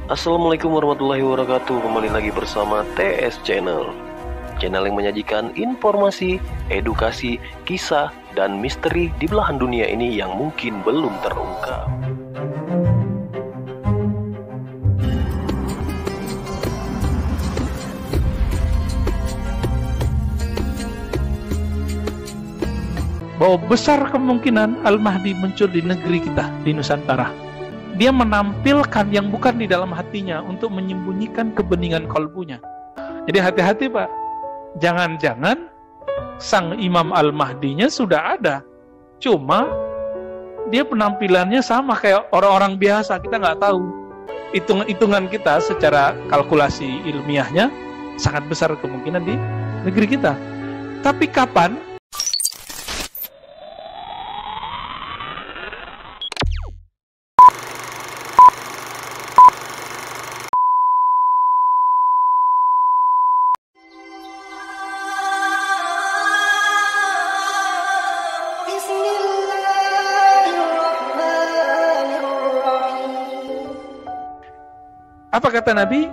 Assalamualaikum warahmatullahi wabarakatuh. Kembali lagi bersama TS Channel, channel yang menyajikan informasi, edukasi, kisah, dan misteri di belahan dunia ini yang mungkin belum terungkap. Bahwa besar kemungkinan Al-Mahdi muncul di negeri kita, di Nusantara. Dia menampilkan yang bukan di dalam hatinya untuk menyembunyikan kebeningan kalbunya. Jadi hati-hati Pak, jangan-jangan sang Imam Al-Mahdinya sudah ada, cuma dia penampilannya sama kayak orang-orang biasa, kita nggak tahu. Hitungan kita secara kalkulasi ilmiahnya sangat besar kemungkinan di negeri kita. Tapi kapan? Apa kata Nabi?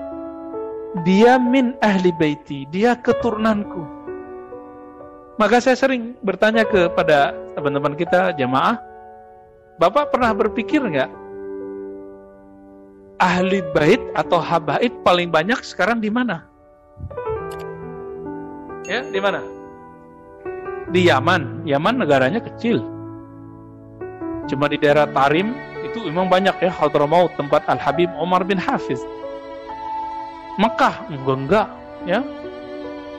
Dia min ahli baiti, dia keturunanku. Maka saya sering bertanya kepada teman-teman kita, jamaah, Bapak pernah berpikir nggak? Ahli bait atau habaib paling banyak sekarang di mana? Ya, di mana? Di Yaman. Yaman negaranya kecil. Cuma di daerah Tarim itu memang banyak ya, Hadramaut, tempat Al-Habib Umar bin Hafiz. Mekah enggak ya.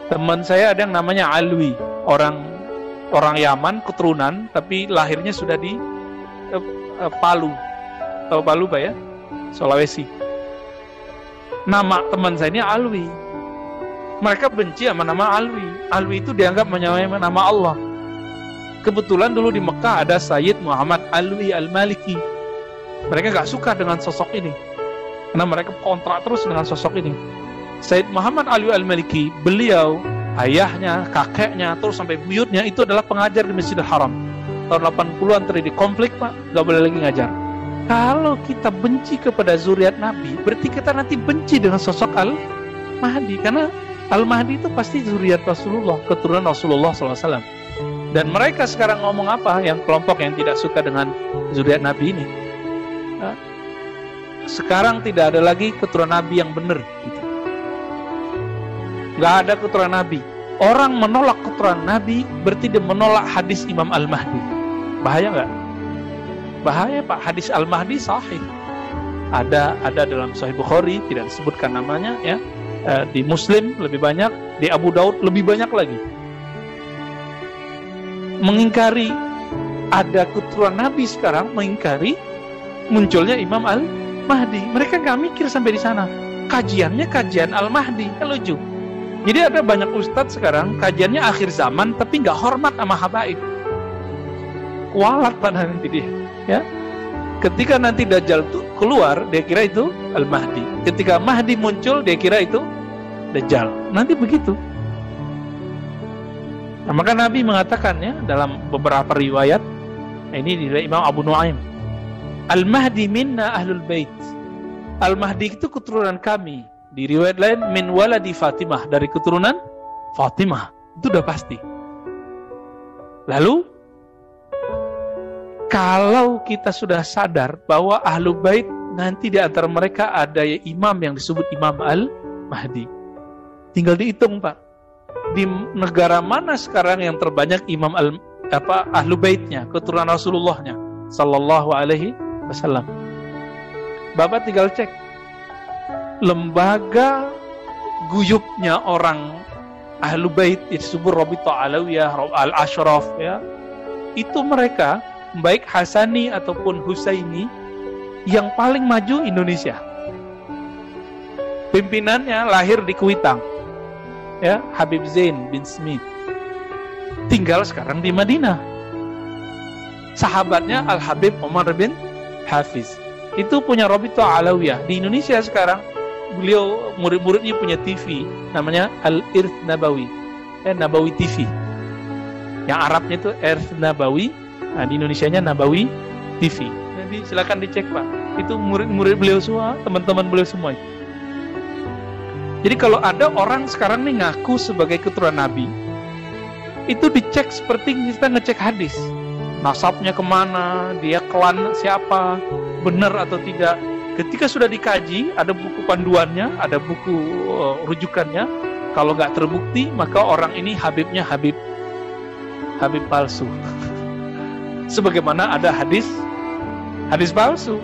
Teman saya ada yang namanya Alwi, orang Yaman keturunan tapi lahirnya sudah di Palu. Tahu Palu Pak ya? Sulawesi. Nama teman saya ini Alwi. Mereka benci sama nama Alwi. Alwi itu dianggap menyamai nama Allah. Kebetulan dulu di Mekah ada Sayyid Muhammad Alwi Al-Maliki. Mereka gak suka dengan sosok ini, karena mereka kontrak terus dengan sosok ini. Sayyid Muhammad Alwi Al-Maliki, beliau, ayahnya, kakeknya, terus sampai buyutnya itu adalah pengajar di Masjidil Haram. Tahun 80-an terjadi konflik Pak, gak boleh lagi ngajar. Kalau kita benci kepada zuriat Nabi, berarti kita nanti benci dengan sosok Al-Mahdi, karena Al-Mahdi itu pasti zuriat Rasulullah, keturunan Rasulullah SAW. Dan mereka sekarang ngomong apa? Yang kelompok yang tidak suka dengan zuriat Nabi ini, sekarang tidak ada lagi keturunan Nabi yang benar gitu. Gak ada keturunan Nabi. Orang menolak keturunan Nabi berarti dia menolak hadis Imam Al-Mahdi. Bahaya gak? Bahaya Pak. Hadis Al-Mahdi sahih, ada dalam Sahih Bukhari, tidak disebutkan namanya ya. Di Muslim lebih banyak, di Abu Daud lebih banyak lagi. Mengingkari ada keturunan Nabi sekarang, mengingkari munculnya Imam Al-Mahdi. Mereka gak mikir sampai di sana. Kajiannya kajian Al-Mahdi, kan lucu. Jadi ada banyak ustadz sekarang kajiannya akhir zaman tapi gak hormat sama habaib. Kualat pada nanti dia. Ya. Ketika nanti Dajjal itu keluar, dia kira itu Al-Mahdi. Ketika Mahdi muncul, dia kira itu Dajjal. Nanti begitu. Nah, maka Nabi mengatakannya dalam beberapa riwayat, ini dari Imam Abu Nuaim, Al-Mahdi minna ahlul bait. Al-Mahdi itu keturunan kami. Di riwayat lain, min waladi Fatimah, dari keturunan Fatimah. Itu udah pasti. Lalu, kalau kita sudah sadar bahwa ahlul bait nanti di antara mereka ada imam yang disebut Imam Al-Mahdi. Tinggal dihitung Pak. Di negara mana sekarang yang terbanyak imam ahlul baitnya, keturunan Rasulullahnya sallallahu alaihi wasallam. Bapak tinggal cek lembaga guyubnya orang ahlul bait disebut Rabithah Alawiyah, Al-Ashraf ya. Itu mereka baik Hasani ataupun Husaini yang paling maju Indonesia. Pimpinannya lahir di Kuitang. Ya, Habib Zain bin Smith. Tinggal sekarang di Madinah. Sahabatnya Al-Habib Umar bin Hafiz. Itu punya Rabithah Alawiyah. Di Indonesia sekarang beliau murid-muridnya punya TV namanya Al-Irth Nabawi. Nabawi TV. Yang Arabnya itu Irth Nabawi. Nah, di Indonesianya Nabawi TV. Nanti silakan dicek Pak. Itu murid-murid beliau semua, teman-teman beliau semua. Jadi kalau ada orang sekarang nih ngaku sebagai keturunan Nabi, itu dicek seperti kita ngecek hadis. Nasabnya kemana, dia klan siapa, benar atau tidak. Ketika sudah dikaji, ada buku panduannya, ada buku rujukannya. Kalau nggak terbukti, maka orang ini Habibnya Habib palsu. Sebagaimana ada hadis palsu.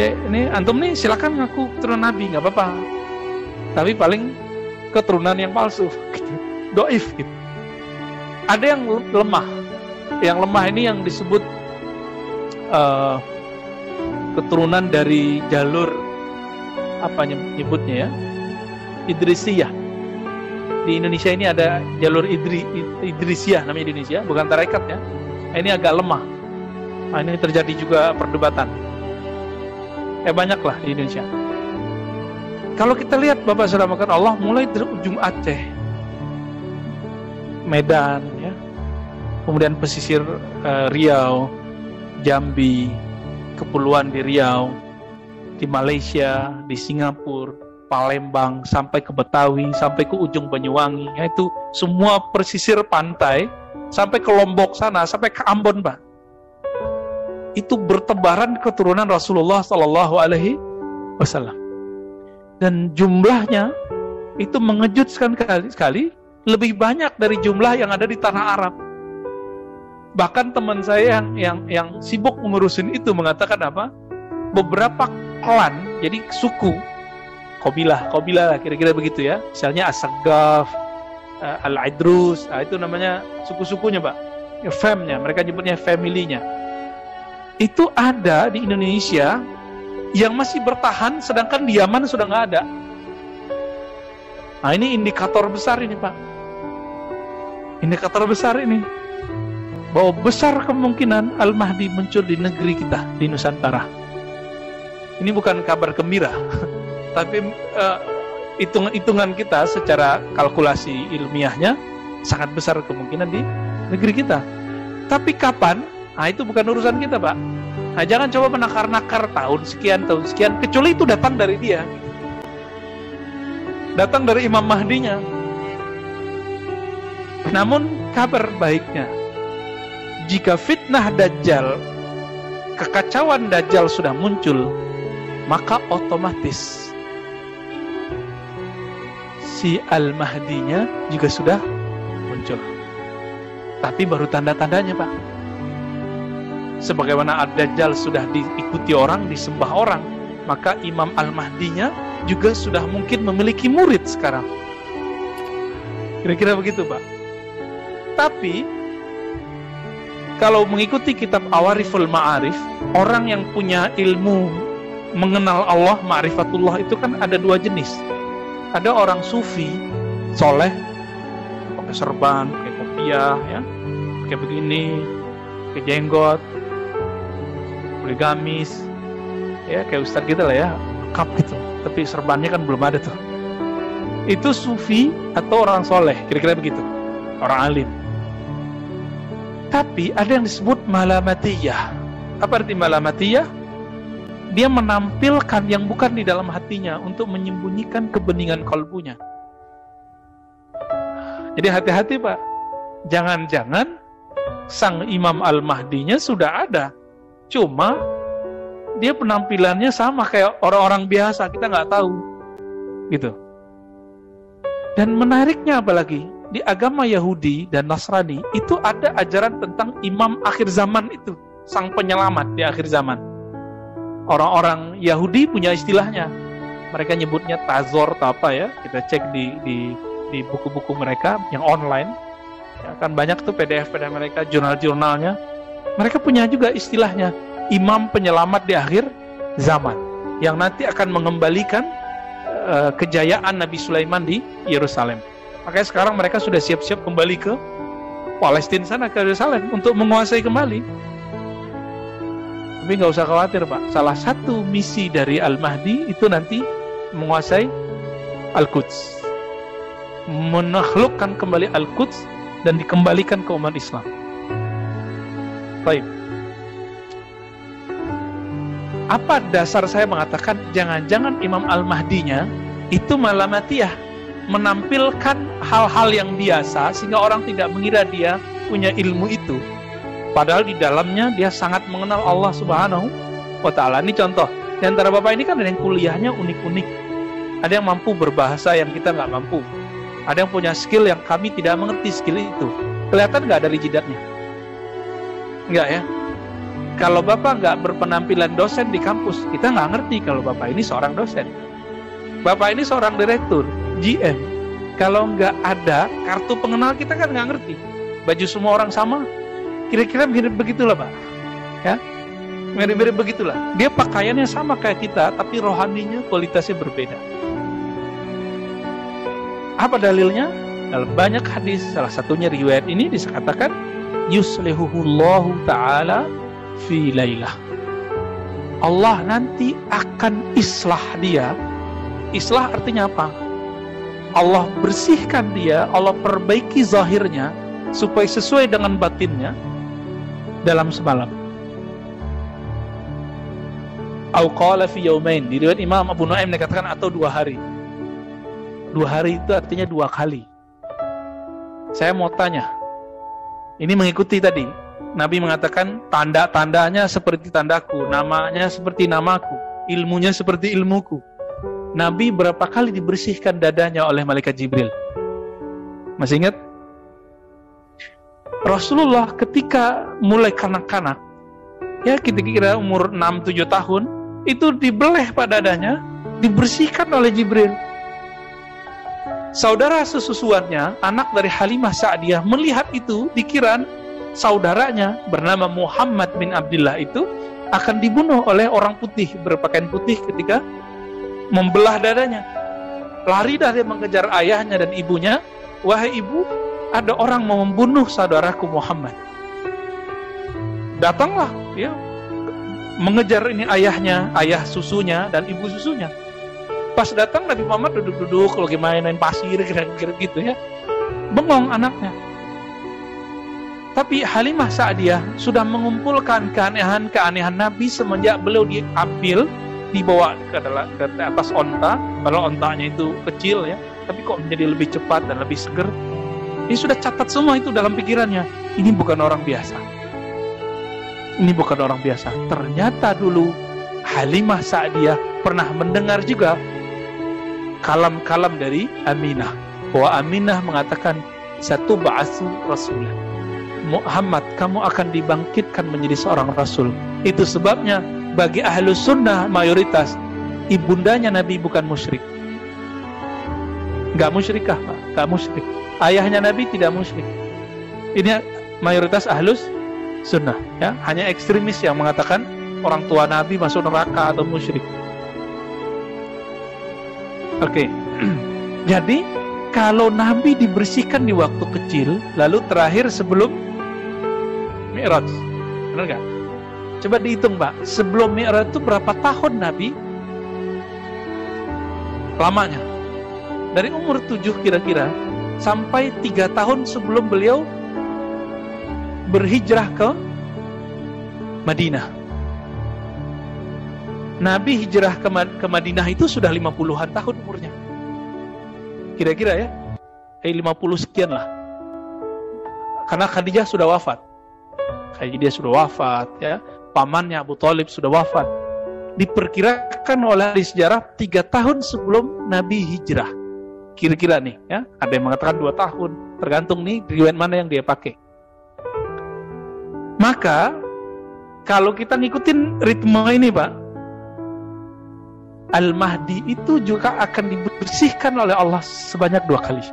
Ini antum nih silakan ngaku keturunan Nabi, nggak apa-apa. Tapi paling keturunan yang palsu, doif gitu. Ada yang lemah. Yang lemah ini yang disebut keturunan dari jalur apa nyebutnya ya, Idrisiyah. Di Indonesia ini ada jalur Idrisiyah namanya Indonesia, bukan tarekat ya. Ini agak lemah. Nah, ini terjadi juga perdebatan. Banyaklah di Indonesia. Kalau kita lihat Bapak Saudara makan Allah, mulai dari ujung Aceh, Medan ya, kemudian pesisir Riau, Jambi, kepulauan di Riau, di Malaysia, di Singapura, Palembang, sampai ke Betawi, sampai ke ujung Banyuwangi, yaitu semua pesisir pantai, sampai ke Lombok sana, sampai ke Ambon, Pak. Itu bertebaran keturunan Rasulullah Sallallahu Alaihi Wasallam. Dan jumlahnya itu mengejutkan sekali, lebih banyak dari jumlah yang ada di tanah Arab. Bahkan teman saya yang sibuk mengurusin itu mengatakan apa? Beberapa klan, jadi suku, Qabilah lah kira-kira begitu ya. Misalnya As-Saggaf, Al-Idrus, itu namanya suku-sukunya Pak. Famnya, mereka nyebutnya family-nya. Itu ada di Indonesia yang masih bertahan, sedangkan di Yaman sudah nggak ada. Nah ini indikator besar ini Pak. Indikator besar ini. Bahwa besar kemungkinan Al-Mahdi muncul di negeri kita, di Nusantara. Ini bukan kabar gembira, tapi hitungan kita secara kalkulasi ilmiahnya sangat besar kemungkinan di negeri kita. Tapi kapan? Nah itu bukan urusan kita Pak. Nah jangan coba menakar-nakar tahun sekian, kecuali itu datang dari dia. Datang dari Imam Mahdinya. Namun kabar baiknya, jika fitnah Dajjal, kekacauan Dajjal sudah muncul, maka otomatis si Al-Mahdinya juga sudah muncul. Tapi baru tanda-tandanya Pak. Sebagaimana Ad-Dajjal sudah diikuti orang, disembah orang, maka Imam Al-Mahdinya juga sudah mungkin memiliki murid sekarang. Kira-kira begitu Pak. Tapi kalau mengikuti kitab Awariful Ma'arif, orang yang punya ilmu mengenal Allah, ma'rifatullah itu kan ada dua jenis. Ada orang sufi, soleh, pakai serban, pakai kopiah, ya, pakai begini, pakai jenggot, pakai gamis, ya kayak ustadz gitu lah ya, lengkap gitu. Tapi serbannya kan belum ada tuh. Itu sufi atau orang soleh, kira-kira begitu, orang alim. Tapi ada yang disebut malamatiyah. Apa arti malamatiyah? Dia menampilkan yang bukan di dalam hatinya untuk menyembunyikan kebeningan kalbunya. Jadi hati-hati Pak. Jangan-jangan sang Imam Al-Mahdinya sudah ada. Cuma dia penampilannya sama kayak orang-orang biasa, kita nggak tahu. Gitu. Dan menariknya apalagi, di agama Yahudi dan Nasrani itu ada ajaran tentang imam akhir zaman itu, sang penyelamat di akhir zaman. Orang-orang Yahudi punya istilahnya, mereka nyebutnya Tazor atau apa ya, kita cek di buku-buku mereka yang online, ya, kan banyak tuh PDF mereka, jurnal-jurnalnya. Mereka punya juga istilahnya, imam penyelamat di akhir zaman, yang nanti akan mengembalikan kejayaan Nabi Sulaiman di Yerusalem. Makanya sekarang mereka sudah siap-siap kembali ke Palestina sana, ke Yerusalem untuk menguasai kembali. Tapi nggak usah khawatir Pak, salah satu misi dari Al-Mahdi itu nanti menguasai Al-Quds, menaklukkan kembali Al-Quds dan dikembalikan ke umat Islam. Baik. Apa dasar saya mengatakan jangan-jangan Imam Al-Mahdinya itu malamatiyah, menampilkan hal-hal yang biasa sehingga orang tidak mengira dia punya ilmu itu. Padahal di dalamnya dia sangat mengenal Allah Subhanahu wa Ta'ala. Ini contoh. Di antara bapak ini kan ada yang kuliahnya unik-unik. Ada yang mampu berbahasa yang kita nggak mampu. Ada yang punya skill yang kami tidak mengerti skill itu. Kelihatan nggak dari jidatnya? Nggak ya? Kalau bapak nggak berpenampilan dosen di kampus, kita nggak ngerti kalau bapak ini seorang dosen. Bapak ini seorang direktur, GM. Kalau nggak ada kartu pengenal, kita kan nggak ngerti. Baju semua orang sama, kira-kira mirip begitulah Pak. Ya, mirip-mirip begitulah. Dia pakaiannya sama kayak kita, tapi rohaninya kualitasnya berbeda. Apa dalilnya? Dalam banyak hadis, salah satunya riwayat ini dikatakan yuslihuhullahu ta'ala fi lailah. Allah nanti akan islah dia. Islah artinya apa? Allah bersihkan dia, Allah perbaiki zahirnya supaya sesuai dengan batinnya dalam semalam. Au qala fi yaumain. Di riwayat Imam Abu Nuaim dikatakan atau 2 hari. 2 hari itu artinya 2 kali. Saya mau tanya. Ini mengikuti tadi. Nabi mengatakan tanda-tandanya seperti tandaku, namanya seperti namaku, ilmunya seperti ilmuku. Nabi berapa kali dibersihkan dadanya oleh malaikat Jibril? Masih ingat? Rasulullah ketika mulai kanak-kanak, ya kira-kira umur 6-7 tahun, itu dibeleh pada dadanya, dibersihkan oleh Jibril. Saudara sesusuannya, anak dari Halimah Sa'diyah, melihat itu, dikira saudaranya bernama Muhammad bin Abdullah itu akan dibunuh oleh orang putih berpakaian putih ketika membelah dadanya. Lari dari mengejar ayahnya dan ibunya. Wahai ibu, ada orang mau membunuh saudaraku Muhammad. Datanglah ya, mengejar ini ayahnya, ayah susunya dan ibu susunya. Pas datang Nabi Muhammad duduk-duduk lagi main pasir kira-kira gitu ya. Bengong anaknya. Tapi Halimah Sa'diyah sudah mengumpulkan keanehan-keanehan Nabi semenjak beliau diambil, dibawa ke atas onta. Kalau ontanya itu kecil ya, tapi kok menjadi lebih cepat dan lebih seger. Dia sudah catat semua itu dalam pikirannya. Ini bukan orang biasa. Ini bukan orang biasa. Ternyata dulu Halimah Sa'diyah pernah mendengar juga kalam-kalam dari Aminah. Bahwa Aminah mengatakan, satu ba'asu rasulah. Muhammad, kamu akan dibangkitkan menjadi seorang rasul. Itu sebabnya bagi ahlu sunnah mayoritas ibundanya Nabi bukan musyrik. Gak musyrikah Pak? Gak musyrik. Ayahnya Nabi tidak musyrik. Ini mayoritas ahlus sunnah ya. Hanya ekstremis yang mengatakan orang tua Nabi masuk neraka atau musyrik. Oke. Jadi kalau Nabi dibersihkan di waktu kecil, lalu terakhir sebelum Mi'raj, benar nggak? Coba dihitung Pak, sebelum Mi'raj itu berapa tahun Nabi lamanya? Dari umur 7 kira-kira sampai 3 tahun sebelum beliau berhijrah ke Madinah. Nabi hijrah ke Madinah itu sudah 50-an tahun umurnya. Kira-kira ya, 50 sekian lah. Karena Khadijah sudah wafat. Khadijah sudah wafat ya. Pamannya Abu Thalib sudah wafat. Diperkirakan oleh ahli sejarah 3 tahun sebelum Nabi hijrah. Kira-kira nih ya. Ada yang mengatakan 2 tahun. Tergantung nih riwayat mana yang dia pakai. Maka kalau kita ngikutin ritme ini Pak, Al-Mahdi itu juga akan dibersihkan oleh Allah sebanyak 2 kali.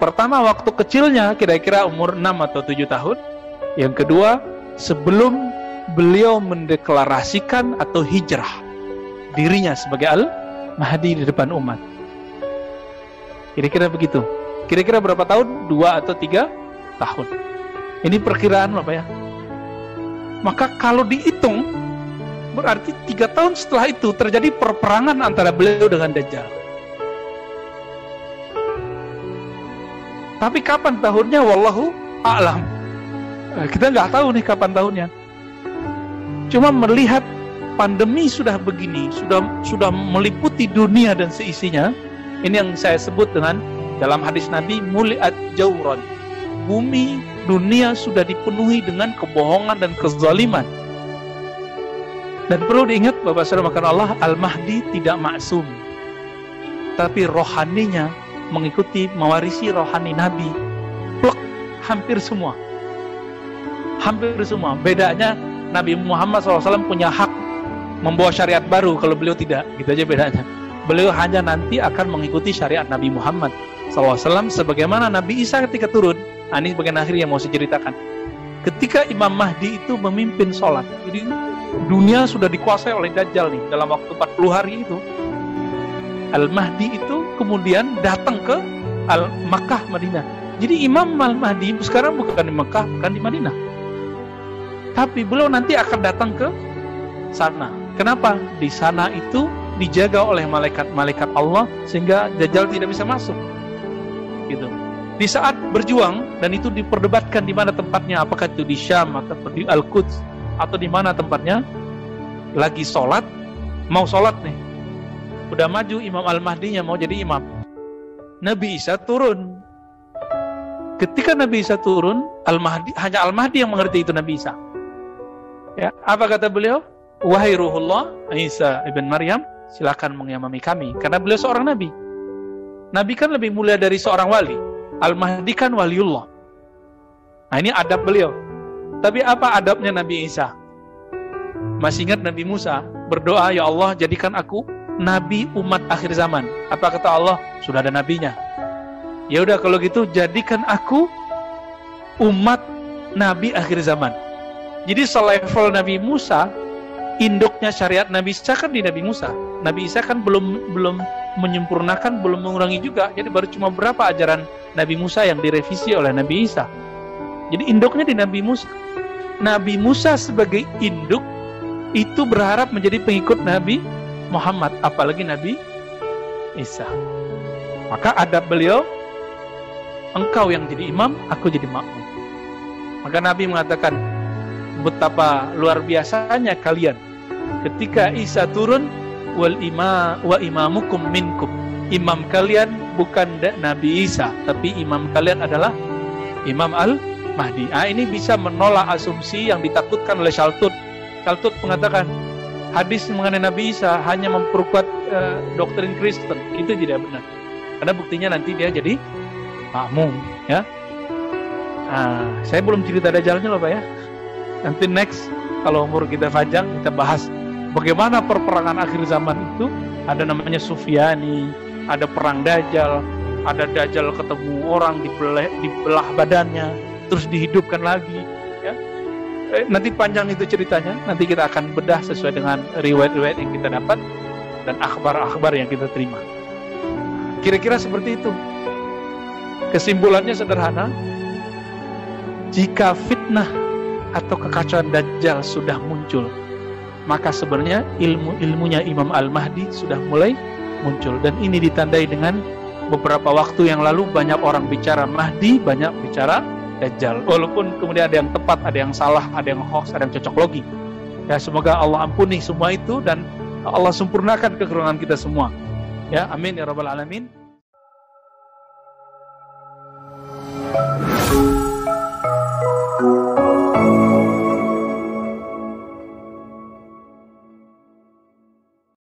Pertama waktu kecilnya kira-kira umur 6 atau 7 tahun. Yang kedua sebelum beliau mendeklarasikan atau hijrah dirinya sebagai Al-Mahdi di depan umat. Kira-kira begitu. Kira-kira berapa tahun? 2 atau 3 tahun. Ini perkiraan Bapak ya. Maka kalau dihitung berarti 3 tahun setelah itu terjadi perperangan antara beliau dengan Dajjal. Tapi kapan tahunnya? Wallahu a'lam. Kita nggak tahu nih kapan tahunnya. Cuma melihat pandemi sudah begini, sudah meliputi dunia dan seisinya, ini yang saya sebut dengan dalam hadis Nabi, muliat jauran. Bumi, dunia sudah dipenuhi dengan kebohongan dan kezaliman. Dan perlu diingat Bapak Saudara makan Allah, Al-Mahdi tidak maksum, tapi rohaninya mengikuti, mewarisi rohani Nabi. Plek, hampir semua. Bedanya Nabi Muhammad SAW punya hak membawa syariat baru, kalau beliau tidak, gitu aja bedanya. Beliau hanya nanti akan mengikuti syariat Nabi Muhammad SAW sebagaimana Nabi Isa ketika turun. Nah, ini bagian akhir yang mau saya ceritakan. Ketika Imam Mahdi itu memimpin sholat, jadi dunia sudah dikuasai oleh Dajjal nih dalam waktu 40 hari itu. Al-Mahdi itu kemudian datang ke Makkah, Madinah. Jadi Imam Al-Mahdi sekarang bukan di Makkah, bukan di Madinah, tapi beliau nanti akan datang ke sana. Kenapa? Di sana itu dijaga oleh malaikat-malaikat Allah sehingga Dajjal tidak bisa masuk. Gitu. Di saat berjuang dan itu diperdebatkan di mana tempatnya, apakah itu di Syam atau di Al-Quds atau di mana tempatnya, lagi sholat, mau sholat nih, udah maju Imam Al-Mahdinya mau jadi imam. Nabi Isa turun. Ketika Nabi Isa turun, hanya Al-Mahdi yang mengerti itu Nabi Isa. Ya, apa kata beliau? Wahai Ruhullah, Isa ibn Maryam, silakan mengimami kami. Karena beliau seorang Nabi. Nabi kan lebih mulia dari seorang wali. Al-Mahdi kan waliullah. Nah, ini adab beliau. Tapi apa adabnya Nabi Isa? Masih ingat Nabi Musa berdoa, ya Allah jadikan aku Nabi umat akhir zaman. Apa kata Allah? Sudah ada nabinya. Ya udah kalau gitu jadikan aku umat Nabi akhir zaman. Jadi selevel Nabi Musa, induknya syariat Nabi Isa kan di Nabi Musa. Nabi Isa kan belum menyempurnakan, belum mengurangi juga. Jadi baru cuma berapa ajaran Nabi Musa yang direvisi oleh Nabi Isa. Jadi induknya di Nabi Musa. Nabi Musa sebagai induk itu berharap menjadi pengikut Nabi Muhammad, apalagi Nabi Isa. Maka adab beliau, engkau yang jadi imam, aku jadi makmum. Maka Nabi mengatakan, betapa luar biasanya kalian ketika Isa turun, wa imamukum minkum. Imam kalian bukan Nabi Isa, tapi imam kalian adalah Imam Al-Mahdi. Ini bisa menolak asumsi yang ditakutkan oleh Shaltut. Shaltut mengatakan hadis mengenai Nabi Isa hanya memperkuat doktrin Kristen. Itu tidak benar. Karena buktinya nanti dia jadi makmum, ya. Saya belum cerita Dajjalnya loh Pak ya. Nanti next kalau umur kita panjang kita bahas bagaimana perperangan akhir zaman itu. Ada namanya Sufyani, ada perang Dajjal, ada Dajjal ketemu orang dibelah badannya, terus dihidupkan lagi. Ya. Nanti panjang itu ceritanya. Nanti kita akan bedah sesuai dengan riwayat-riwayat yang kita dapat dan akhbar-akhbar yang kita terima. Kira-kira seperti itu. Kesimpulannya sederhana. Jika fitnah atau kekacauan Dajjal sudah muncul, maka sebenarnya ilmunya Imam Al-Mahdi sudah mulai muncul. Dan ini ditandai dengan beberapa waktu yang lalu banyak orang bicara Mahdi, banyak bicara Dajjal. Walaupun kemudian ada yang tepat, ada yang salah, ada yang hoax, ada yang cocok logi. Ya, semoga Allah ampuni semua itu dan Allah sempurnakan kekurangan kita semua. Ya, amin ya rabbal alamin.